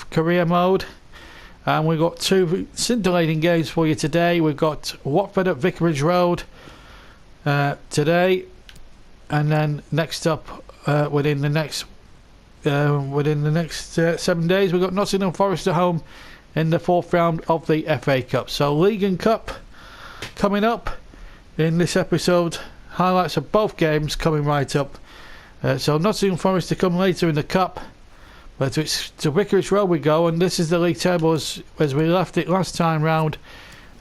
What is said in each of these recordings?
career mode. And we've got two scintillating games for you today. We've got Watford at Vicarage Road today, and then next up within the next 7 days, we've got Nottingham Forest at home in the fourth round of the FA Cup. So League and Cup coming up in this episode. Highlights of both games coming right up. So Nottingham Forest to come later in the Cup. But it's to Vicarage Road we go, and this is the league table as we left it last time round.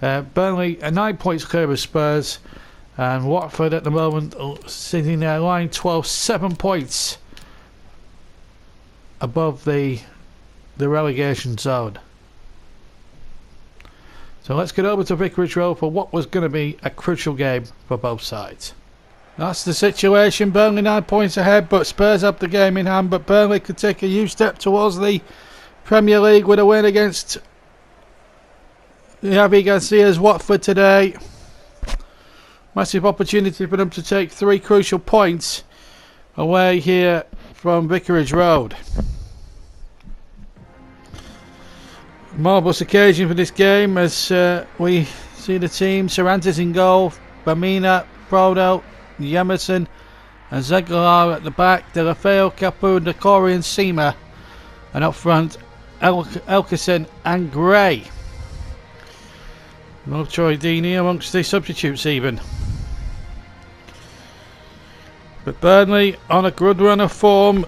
Burnley are 9 points clear of Spurs, and Watford at the moment sitting there line 12, 7 points above the relegation zone. So let's get over to Vicarage Road for what was going to be a crucial game for both sides. That's the situation. Burnley 9 points ahead, but Spurs have the game in hand. But Burnley could take a huge step towards the Premier League with a win against Javi Garcia's Watford today. Massive opportunity for them to take 3 crucial points away here from Vicarage Road. Marvellous occasion for this game as we see the team. Cervantes in goal, Bamina, Prodo, Yemerson and Zeglar at the back, De La Feo, Capu, Decore and Seema, and up front Elkison and Gray. No Troy Deeney amongst the substitutes even. But Burnley on a good run of form,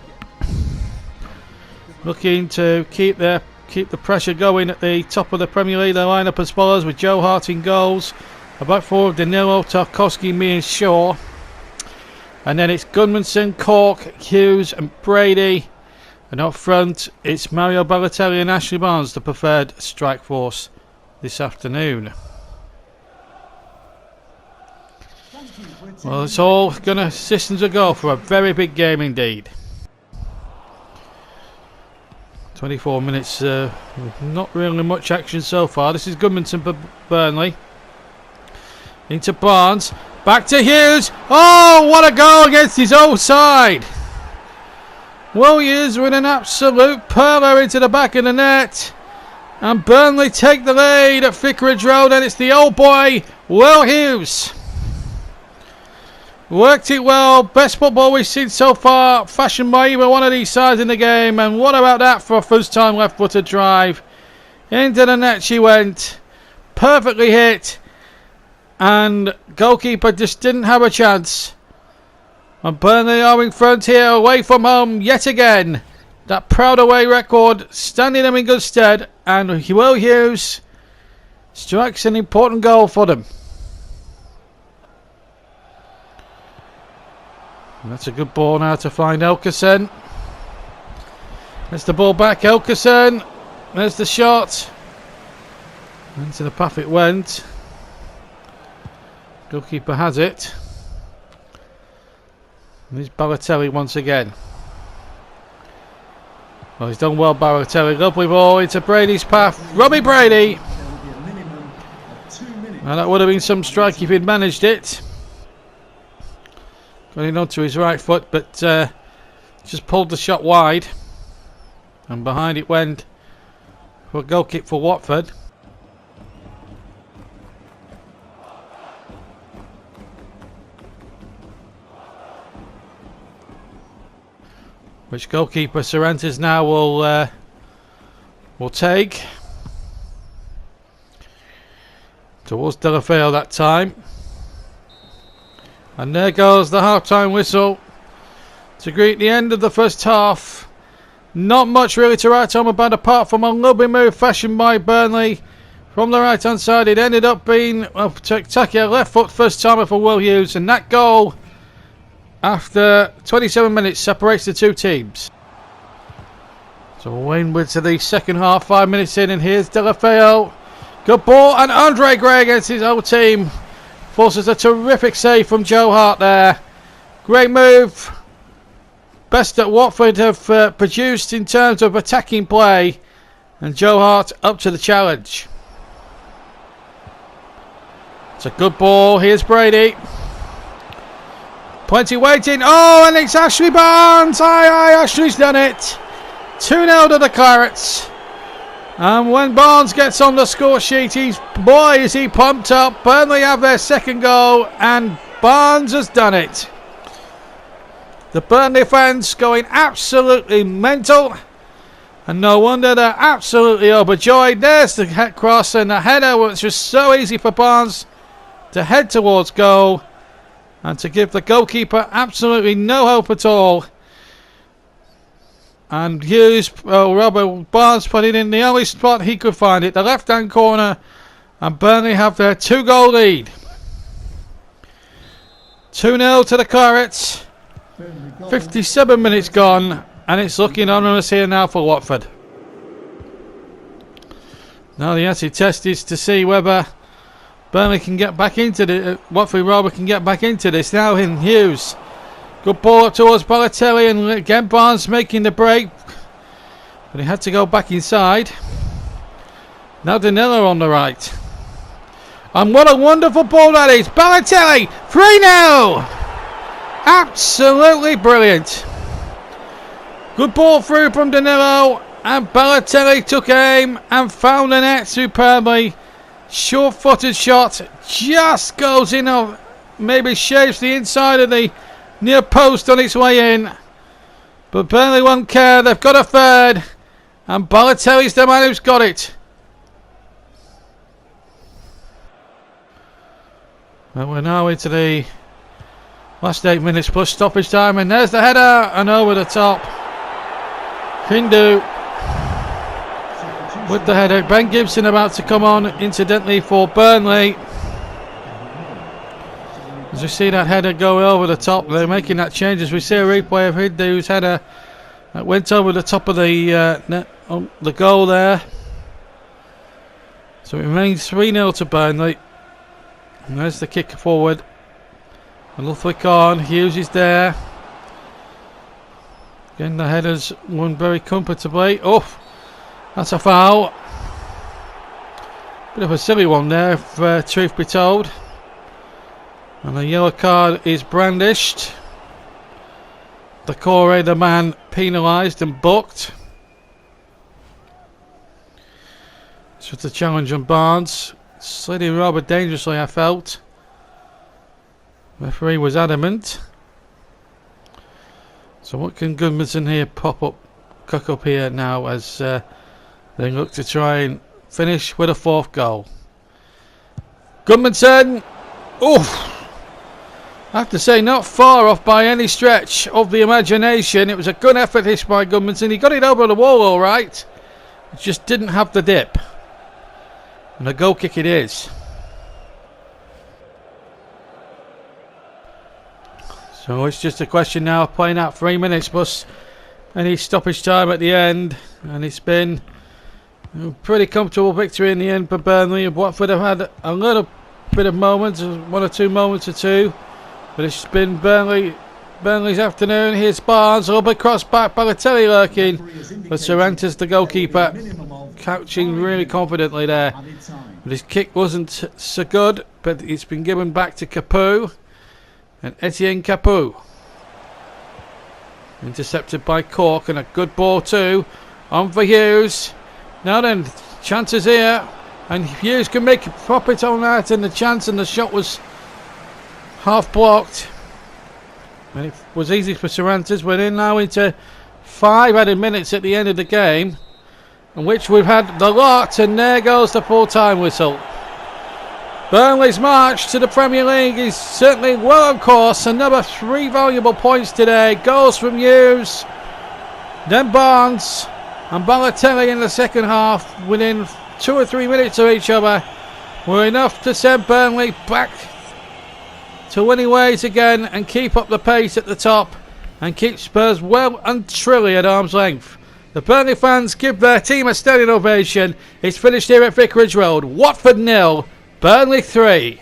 looking to keep the pressure going at the top of the Premier League. Their lineup as follows, with Joe Hart in goals, a back four of Danilo, Tarkowski, me and Shaw. And then it's Gunmanson, Cork, Hughes and Brady. And up front it's Mario Balotelli and Ashley Barnes, the preferred strike force this afternoon. Well, it's all gonna systems a go for a very big game indeed. 24 minutes, not really much action so far. This is Gunmanson for Burnley. Into Barnes. Back to Hughes. Oh, what a goal against his own side. Williams with an absolute perler into the back of the net. And Burnley take the lead at Vicarage Road, and it's the old boy, Will Hughes. Worked it well. Best football we've seen so far, fashioned by either one of these sides in the game. And what about that for a first time left footed drive? Into the net she went. Perfectly hit. And goalkeeper just didn't have a chance. And Burnley are in front here, away from home yet again. That proud away record standing them in good stead. And Will Hughes strikes an important goal for them. And that's a good ball now to find Elkison. There's the ball back, Elkison. There's the shot. Into the path it went. Goalkeeper has it. And here's Balotelli once again. Well, he's done well, Balotelli. Lovely ball into Brady's path. Robbie Brady. Well, that would have been some strike if he'd managed it. Got it onto his right foot, but just pulled the shot wide. And behind it went for a goal kick for Watford. Which goalkeeper Cervantes now will take towards De La Feo that time. And there goes the half-time whistle to greet the end of the first half. Not much really to write home about apart from a lovely move fashioned by Burnley from the right hand side. It ended up being a spectacular left foot first timer for Will Hughes, and that goal after 27 minutes separates the two teams. So Wainwood to the second half, 5 minutes in, and here's De La Feo. Good ball, and Andre Gray against his old team forces a terrific save from Joe Hart there. Great move. Best that Watford have produced in terms of attacking play, and Joe Hart up to the challenge. It's a good ball. Here's Brady. Plenty waiting. Oh, and it's Ashley Barnes. Aye, Ashley's done it. 2-0 to the Clarets. And when Barnes gets on the score sheet, boy is he pumped up. Burnley have their second goal and Barnes has done it. The Burnley fans going absolutely mental. And no wonder they're absolutely overjoyed. There's the head cross and the header, which was so easy for Barnes to head towards goal. And to give the goalkeeper absolutely no hope at all. And Robert Barnes put it in the only spot he could find it, the left-hand corner, and Burnley have their 2-goal lead. 2-0 to the Clarets. 57 minutes gone, and it's looking ominous here now for Watford. Now the acid test is to see whether Burnley can get back into the Watford Robert can get back into this now. In Hughes. Good ball up towards Balotelli, and again Barnes making the break, but he had to go back inside. Now Danilo on the right, and what a wonderful ball that is. Balotelli 3-0, absolutely brilliant. Good ball through from Danilo, and Balotelli took aim and found the net superbly. Short-footed shot, just goes in, maybe shaves the inside of the near post on its way in, but Burnley won't care. They've got a third, and Balotelli's the man who's got it. And we're now into the last 8 minutes plus stoppage time, and there's the header and over the top. Hindu with the header. Ben Gibson about to come on incidentally for Burnley. As we see that header go over the top, they're making that change. As we see a replay of Hindu's header that went over the top of the net, the goal there. So it remains 3-0 to Burnley. And there's the kick forward. A little flick on. Hughes is there. Again, the header's won very comfortably. Oh, that's a foul. Bit of a silly one there, if truth be told. And a yellow card is brandished. Decore, the man, penalised and booked. This was the challenge on Barnes. Slid him rather dangerously, I felt. Referee was adamant. So what can Goodmanson here cook up here now as they look to try and finish with a 4th goal. Goodmanson! Oof! I have to say, not far off by any stretch of the imagination. It was a good effort this by Goodmanson. He got it over the wall all right. It just didn't have the dip. And a goal kick it is. So it's just a question now of playing out 3 minutes plus any stoppage time at the end. And it's been a pretty comfortable victory in the end for Burnley. Watford have had a little bit of moments, 1 or 2 moments or two. But it's been Burnley's afternoon. Here's Barnes, a little bit cross back, Balotelli lurking, but Cervantes, the goalkeeper, couching really confidently there. But his kick wasn't so good, but it's been given back to Capoue, and Etienne Capoue. Intercepted by Cork, and a good ball too, on for Hughes. Now then, chances here, and Hughes can make a profit on that, and the chance and the shot was half blocked, and it was easy for Cervantes. We're in now into 5 added minutes at the end of the game, in which we've had the lot, and there goes the full-time whistle. Burnley's march to the Premier League is certainly well on course. Another 3 valuable points today. Goals from Hughes, then Barnes and Balotelli in the second half, within 2 or 3 minutes of each other, were enough to send Burnley back to winning ways again and keep up the pace at the top and keep Spurs well and truly at arm's length. The Burnley fans give their team a standing ovation. It's finished here at Vicarage Road. Watford 0, Burnley 3.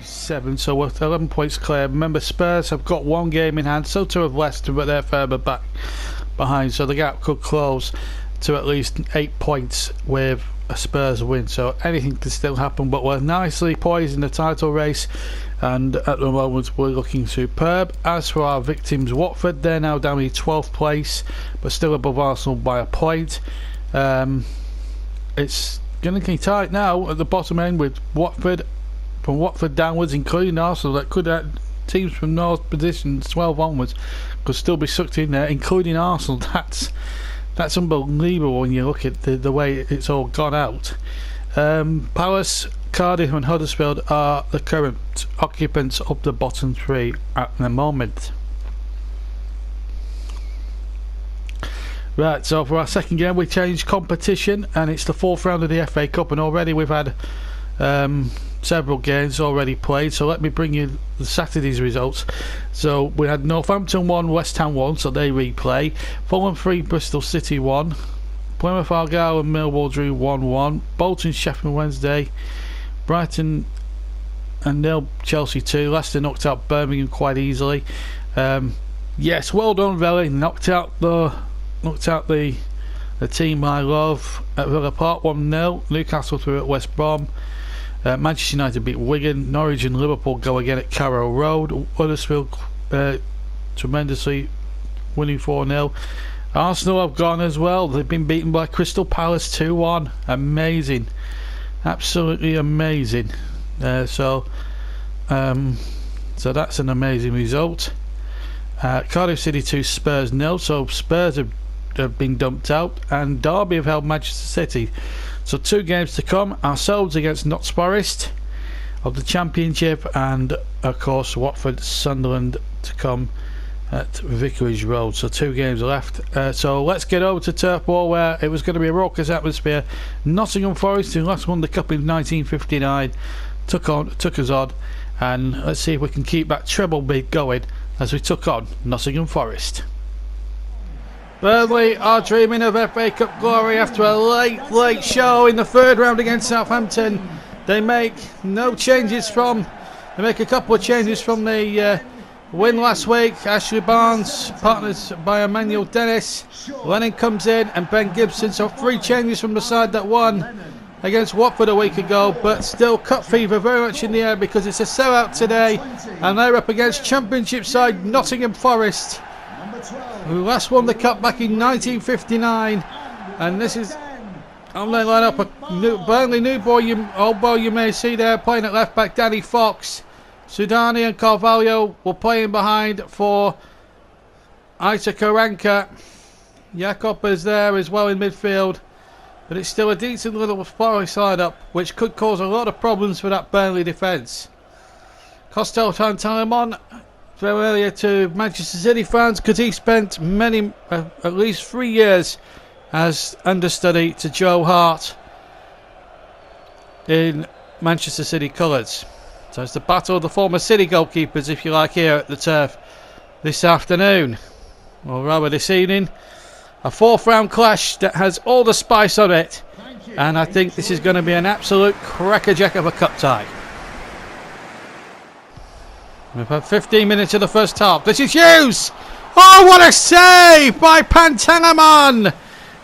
7, so we're 11 points clear. Remember, Spurs have got 1 game in hand, so too have Leicester, but they're further back behind, so the gap could close to at least 8 points with a Spurs win, so anything can still happen, but we're nicely poised in the title race, and at the moment we're looking superb. As for our victims, Watford, they're now down in 12th place but still above Arsenal by a point. It's going to be tight now at the bottom end with Watford, from Watford downwards, including Arsenal. That could teams from North positions 12 onwards could still be sucked in there, including Arsenal. That's unbelievable when you look at the way it's all gone out. Palace, Cardiff and Huddersfield are the current occupants of the bottom three at the moment. Right, so for our second game we changed competition, and it's the fourth round of the FA Cup, and already we've had several games already played. So let me bring you the Saturday's results. So we had Northampton 1, West Ham 1, so they replay. Fulham 3, Bristol City 1. Plymouth Argyle and Millwall drew 1-1. Bolton Sheffield Wednesday. Brighton and 0, Chelsea 2. Leicester knocked out Birmingham quite easily. Yes, well done Villa, knocked out the team I love at Villa Park 1-0. Newcastle through at West Brom. Manchester United beat Wigan. Norwich and Liverpool go again at Carrow Road. Huddersfield tremendously winning 4-0. Arsenal have gone as well. They've been beaten by Crystal Palace 2-1. Amazing, absolutely amazing. So that's an amazing result. Cardiff City 2, Spurs 0. So Spurs have been dumped out, and Derby have held Manchester City. So 2 games to come. Ourselves against Notts Forest of the Championship, and of course Watford Sunderland to come at Vicarage Road. So 2 games left. So let's get over to Turf Moor, where it was going to be a raucous atmosphere. Nottingham Forest, who last won the cup in 1959, took us on, and let's see if we can keep that treble beat going as we took on Nottingham Forest. Burnley are dreaming of FA Cup glory after a late show in the third round against Southampton. They make a couple of changes from the win last week. Ashley Barnes, partners by Emmanuel Dennis. Lennon comes in, and Ben Gibson. So 3 changes from the side that won against Watford a week ago, but still cup fever very much in the air because it's a sellout today, and they're up against Championship side Nottingham Forest, who last won the cup back in 1959. And this is on their line up a Burnley old boy you may see there playing at left back, Danny Fox. Sudani and Carvalho were playing behind for Aita Karanka. Jakob is there as well in midfield, but it's still a decent little Forest side-up, which could cause a lot of problems for that Burnley defence. Costel Tantalamon, familiar to Manchester City fans, because he spent at least 3 years as understudy to Joe Hart in Manchester City colours. So it's the battle of the former City goalkeepers, if you like, here at the Turf this afternoon, or rather this evening. A 4th round clash that has all the spice on it, and I think this is going to be an absolute crackerjack of a cup tie. We've had 15 minutes of the first half. This is Hughes! Oh, what a save by Pantalaman!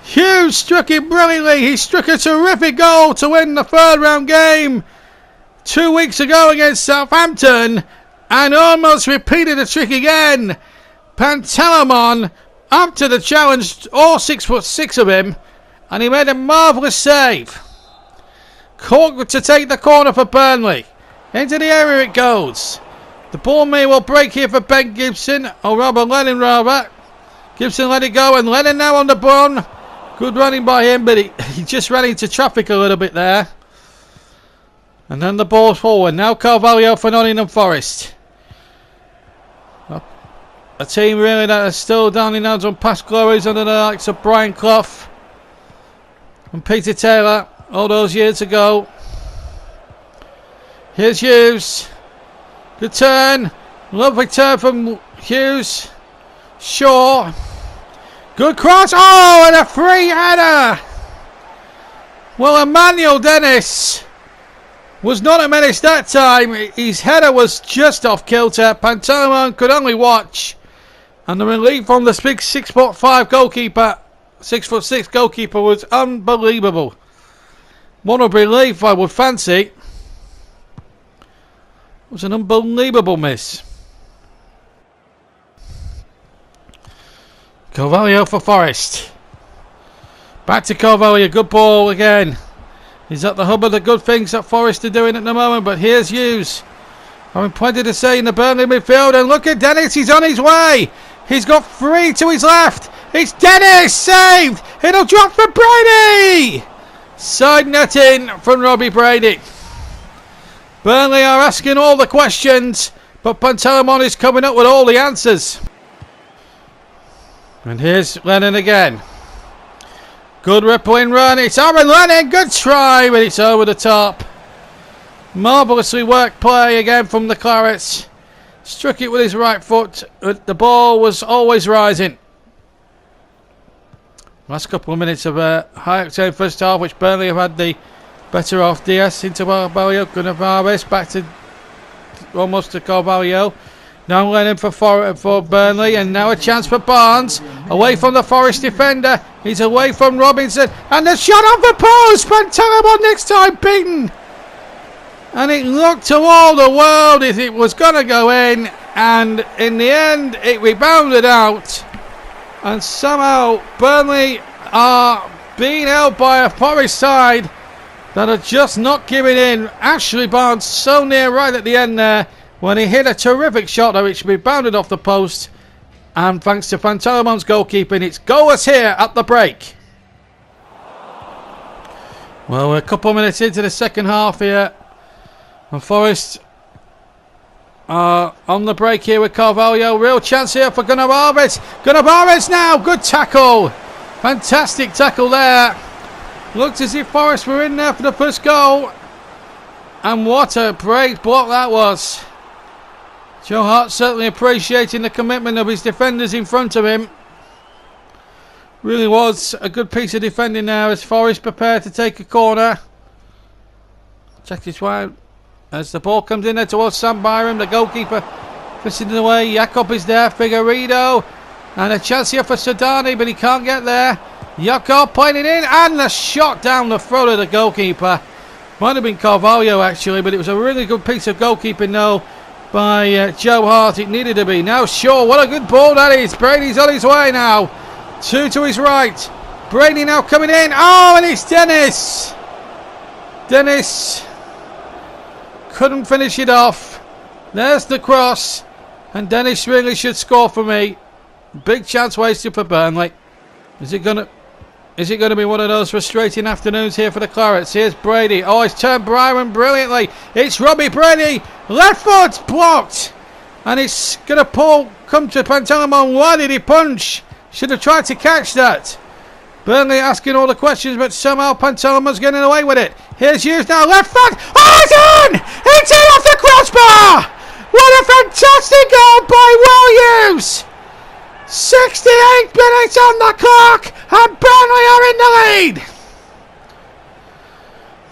Hughes struck it brilliantly. He struck a terrific goal to win the third round game 2 weeks ago against Southampton, and almost repeated the trick again. Pantalaman up to the challenge, all 6'6" of him, and he made a marvellous save. Cork to take the corner for Burnley. Into the area it goes. The ball may well break here for Ben Gibson, or Lennon rather. Gibson let it go, and Lennon now on the run. Good running by him, but he just ran into traffic a little bit there. And then the ball's forward. Now Carvalho for Nottingham Forest. A team really that is still down in hands on past glories under the likes of Brian Clough and Peter Taylor all those years ago. Here's Hughes. Good turn. Lovely turn from Hughes. Shaw. Good cross. Oh, and a free header. Well, Emmanuel Dennis was not a menace that time. His header was just off kilter. Pantalaman could only watch. And the relief from the big 6'5" goalkeeper, 6'6" goalkeeper, was unbelievable. One of relief, I would fancy. It was an unbelievable miss. Carvalho for Forest. Back to Carvalho. Good ball again. He's at the hub of the good things that Forest are doing at the moment. But here's Hughes. Having plenty to say in the Burnley midfield. And look at Dennis. He's on his way. He's got 3 to his left. It's Dennis. Saved. It'll drop for Brady. Side netting from Robbie Brady. Burnley are asking all the questions. But Pantelimon is coming up with all the answers. And here's Lennon again. Good rippling run. It's Aaron Lennon. Good try, but it's over the top. Marvellously worked play again from the Clarets. Struck it with his right foot. The ball was always rising. Last couple of minutes of a high octane first half, which Burnley have had the better off. Diaz into Carvalho. Gunnar back to almost to Carvalho. Now Lennon for Burnley, and now a chance for Barnes. Away from the Forest defender. He's away from Robinson. And the shot off the post. Pantelimon next time beaten. And it looked to all the world if it was going to go in. And in the end, it rebounded out. And somehow Burnley are being held by a Forest side that are just not giving in. Ashley Barnes so near right at the end there, when he hit a terrific shot which rebounded off the post. And thanks to Pantelimon's goalkeeping, it's goalless here at the break. Well, we're a couple of minutes into the second half here. And Forest are on the break here with Carvalho. Real chance here for Gunnar Barnes. Gunnar Barnes now. Good tackle. Fantastic tackle there. Looked as if Forest were in there for the first goal. And what a break block that was. Joe Hart certainly appreciating the commitment of his defenders in front of him. Really was a good piece of defending there as Forest prepared to take a corner. Check this one as the ball comes in there towards Sam Byram. The goalkeeper pushing it away. Jakob is there. Figueiredo. And a chance here for Sudani, but he can't get there. Jakob playing it in. And the shot down the throat of the goalkeeper. Might have been Carvalho actually, but it was a really good piece of goalkeeping though by Joe Hart. It needed to be. Now Shaw, what a good ball that is. Brady's on his way now. 2 to his right. Brady now coming in. Oh, and it's Dennis. Dennis couldn't finish it off. There's the cross. And Dennis really should score for me. Big chance wasted for Burnley. Is it gonna be one of those frustrating afternoons here for the Clarets? Here's Brady. Oh, he's turned Byron brilliantly. It's Robbie Brady. Left foot blocked. And it's going to come to Pantelimon. Why did he punch? Should have tried to catch that. Burnley asking all the questions, but somehow Pantelimon's getting away with it. Here's Hughes now. Left foot. Oh, it's in! It's in off the crossbar! What a fantastic goal by Will Hughes! 68 minutes on the clock and Burnley are in the lead.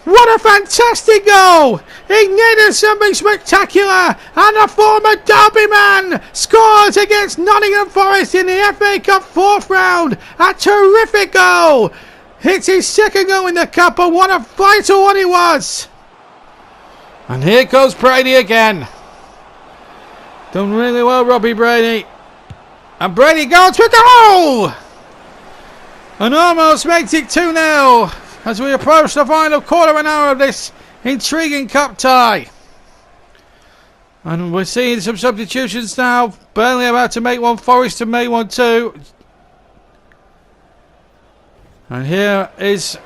What a fantastic goal. He needed something spectacular and a former Derby man scores against Nottingham Forest in the FA Cup 4th round. A terrific goal. It's his second goal in the cup, but what a vital one he was. And here goes Brady again. Done really well, Robbie Brady. And Brady goes for goal! And almost makes it 2-0 as we approach the final quarter of an hour of this intriguing cup tie. And we're seeing some substitutions now. Burnley about to make one, Forest to make one too. And here is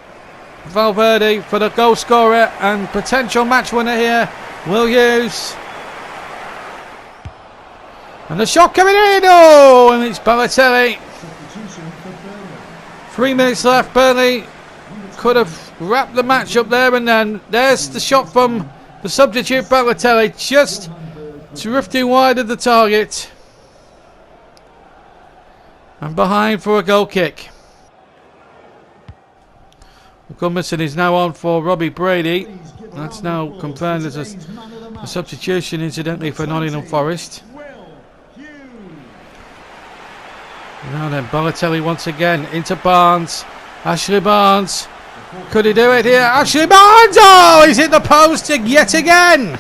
Valverde for the goal scorer and potential match winner here. Will Hughes. And the shot coming in, oh, and it's Balotelli. 3 minutes left. Burnley could have wrapped the match up there and then. There's the shot from the substitute Balotelli, just drifting wide of the target. And behind for a goal kick. Gummerson is now on for Robbie Brady. That's now confirmed as a substitution, incidentally, for Nottingham Forest. Now then, Balotelli once again into Barnes. Ashley Barnes. Could he do it here? Ashley Barnes! Oh, he's hit the post yet again.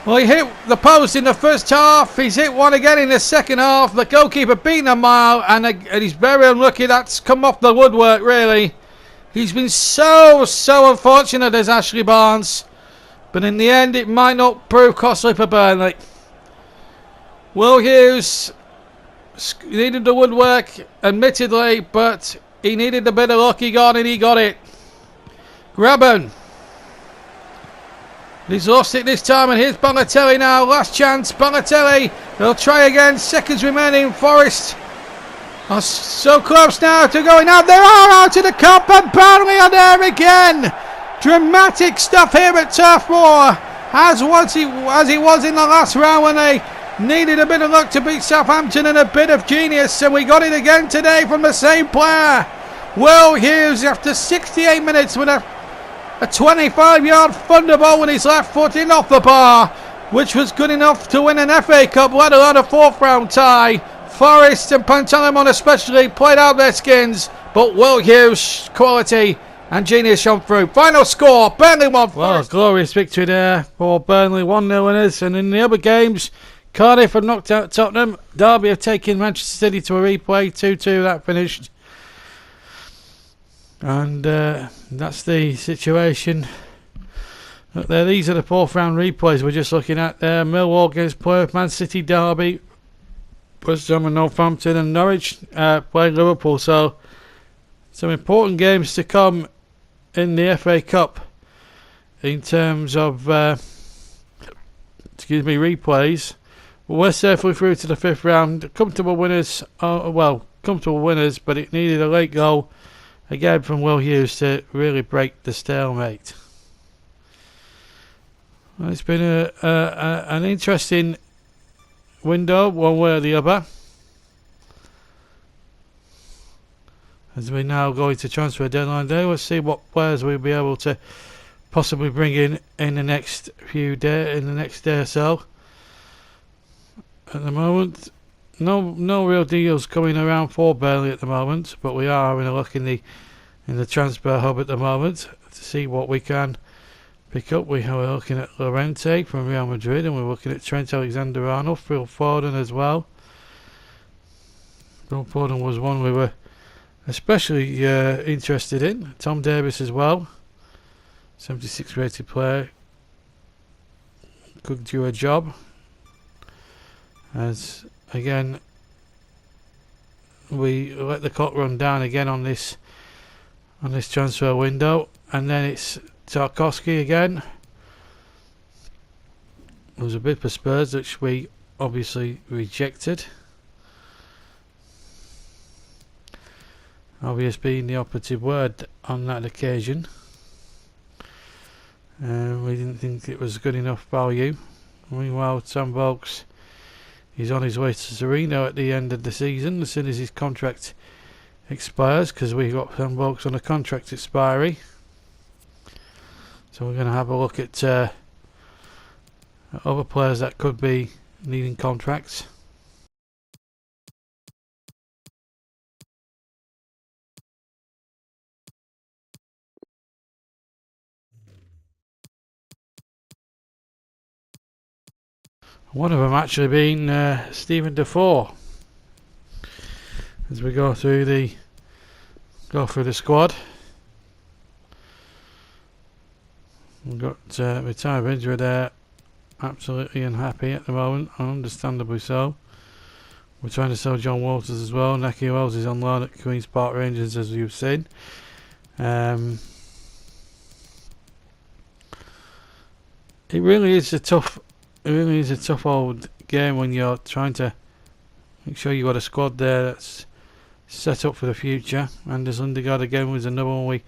Well, he hit the post in the first half. He's hit one again in the second half. The goalkeeper beating a mile, and he's very unlucky. That's come off the woodwork, really. He's been so unfortunate as Ashley Barnes. But in the end, it might not prove costly for Burnley. Will Hughes needed the woodwork, admittedly, but he needed a bit of luck. He got it. Grabban. He's lost it this time, and here's Balotelli now. Last chance, Balotelli. They'll try again. Seconds remaining. Forest are so close now to going out. They are out of the cup, and Burnley are there again. Dramatic stuff here at Turf Moor, as he was in the last round when they needed a bit of luck to beat Southampton and a bit of genius, and we got it again today from the same player. Will Hughes, after 68 minutes with a 25-yard thunderbolt with his left foot in off the bar, which was good enough to win an FA Cup, let alone a fourth-round tie. Forest and Pantelimon especially played out their skins, but Will Hughes' quality and genius shone through. Final score, Burnley 1. Well, glorious victory there for Burnley, 1-0 winners. And in the other games, Cardiff have knocked out Tottenham. Derby have taken Manchester City to a replay, 2-2 that finished. And that's the situation. Look there, these are the fourth round replays we're just looking at there. Millwall against Plymouth, Man City, Derby, West Ham and Northampton, and Norwich playing Liverpool. So some important games to come in the FA Cup in terms of replays. But we're safely through to the fifth round. Comfortable winners, but it needed a late goal again from Will Hughes to really break the stalemate. Well, it's been an interesting window, one way or the other, as we now go into transfer deadline day. Let's see what players we'll be able to possibly bring in the next day or so. At the moment, no real deals coming around for Burnley at the moment, but we are having a look in the transfer hub at the moment to see what we can pick up. We're looking at Llorente from Real Madrid, and we're looking at Trent Alexander-Arnold, Phil Foden as well. Phil Foden was one we were especially interested in. Tom Davis as well, 76 rated player, could do a job. As again we let the clock run down again on this transfer window, and then it's Tarkowski again. There was a bid for Spurs which we obviously rejected. Obvious being the operative word on that occasion. We didn't think it was good enough value. Meanwhile, Sam Vokes, he's on his way to Torino at the end of the season as soon as his contract expires, because we got Sam Vokes on a contract expiry. So we're going to have a look at other players that could be needing contracts. One of them actually being Stephen Defoe. As we go through the squad, we've got retired injury there, absolutely unhappy at the moment, understandably so. We're trying to sell John Walters as well. Naki Wells is on loan at Queen's Park Rangers, as you've seen. It really is a tough old game when you're trying to make sure you've got a squad there that's set up for the future. Anders Lindegaard again was another one we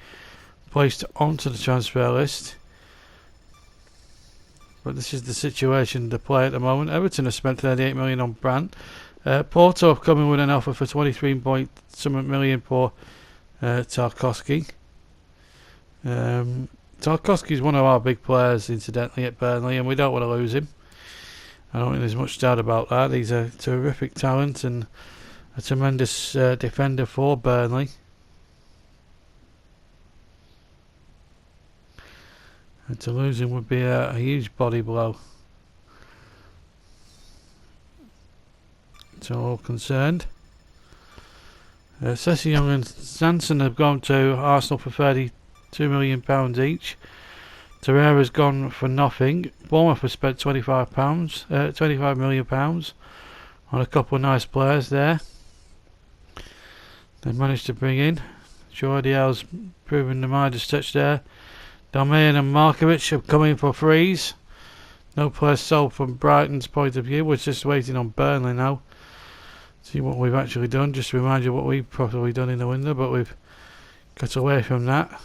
placed onto the transfer list. But this is the situation to play at the moment. Everton have spent 38 million on Brandt. Porto have come in with an offer for 23 point something million for Tarkowski. Tarkowski is one of our big players, incidentally, at Burnley, and we don't want to lose him. I don't think there's much doubt about that. He's a terrific talent and a tremendous defender for Burnley. And to lose him would be a huge body blow. So all concerned. Sessi Young and Sanson have gone to Arsenal for £32 million each. Torreira's gone for nothing. Bournemouth has spent £25 million on a couple of nice players there. They managed to bring in Jordiel's proven the Midas touch there. Dalmayan and Markovic have come in for frees. No players sold from Brighton's point of view. We're just waiting on Burnley now. See what we've actually done. Just to remind you what we've probably done in the window, but we've got away from that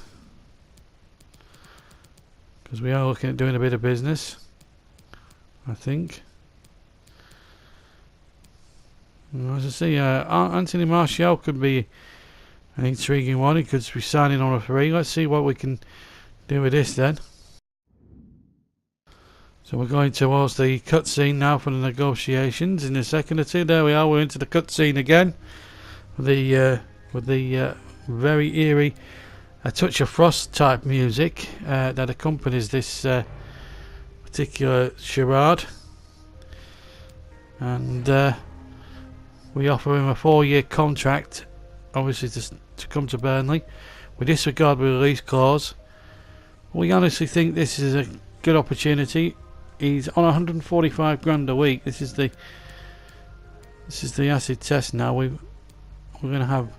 because we are looking at doing a bit of business, I think. As I say, Anthony Martial could be an intriguing one. He could be signing on a free. Let's see what we can do with this then. So we're going towards the cutscene now for the negotiations in a second or two. There we are. We're into the cutscene again. With the very eerie, a touch of frost type music that accompanies this particular charade. And we offer him a 4-year contract, obviously to come to Burnley. We disregard the release clause. We honestly think this is a good opportunity. He's on 145 grand a week. This is the acid test now. We're going to have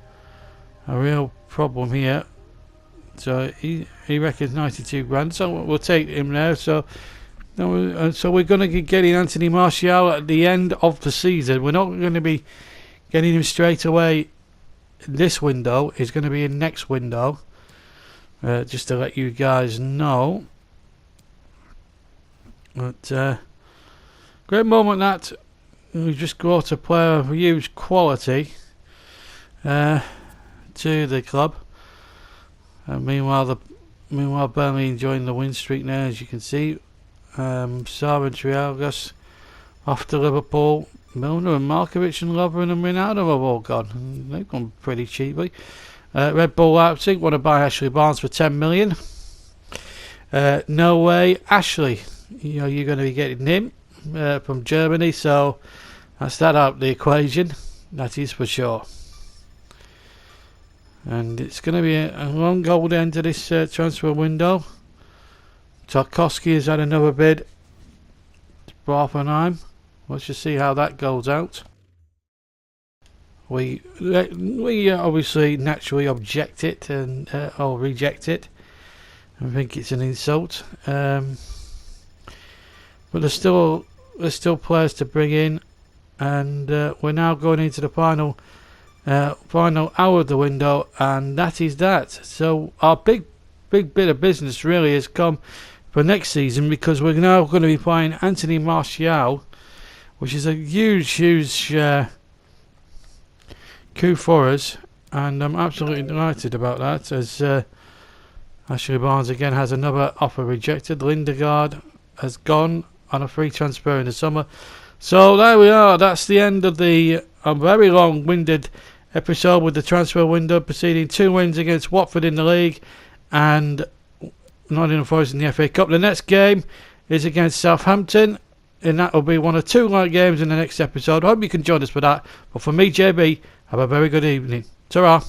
a real problem here. So he reckons 92 grand. So we'll take him there. So we're going to be getting Anthony Martial at the end of the season. We're not going to be getting him straight away in this window. It's going to be in next window. Just to let you guys know. But great moment that we just brought a player of huge quality to the club. Meanwhile Burnley enjoying the win streak now, as you can see. Sarr and Triagas off to Liverpool. Milner and Markovic and Lovren and Ronaldo have all gone. They've gone pretty cheaply. Red Bull Leipzig want to buy Ashley Barnes for 10 million. No way, Ashley. You're going to be getting him from Germany, so that's that out of the equation. That is for sure. And it's going to be a long gold end to this transfer window. Tarkowski has had another bid for Hoffenheim. Let's just see how that goes out. We obviously naturally object it or reject it. I think it's an insult. But there's still players to bring in, and we're now going into the final hour of the window, and that is that. So our big bit of business really has come for next season, because we're now going to be playing Anthony Martial, which is a huge coup for us, and I'm absolutely delighted about that, as Ashley Barnes again has another offer rejected. Lindegaard has gone on a free transfer in the summer. So there we are. That's the end of the very long-winded episode with the transfer window preceding 2 wins against Watford in the league and Nottingham Forest in the FA Cup. The next game is against Southampton, and that will be one of 2 light games in the next episode. I hope you can join us for that. But for me, JB, have a very good evening. Ta-ra.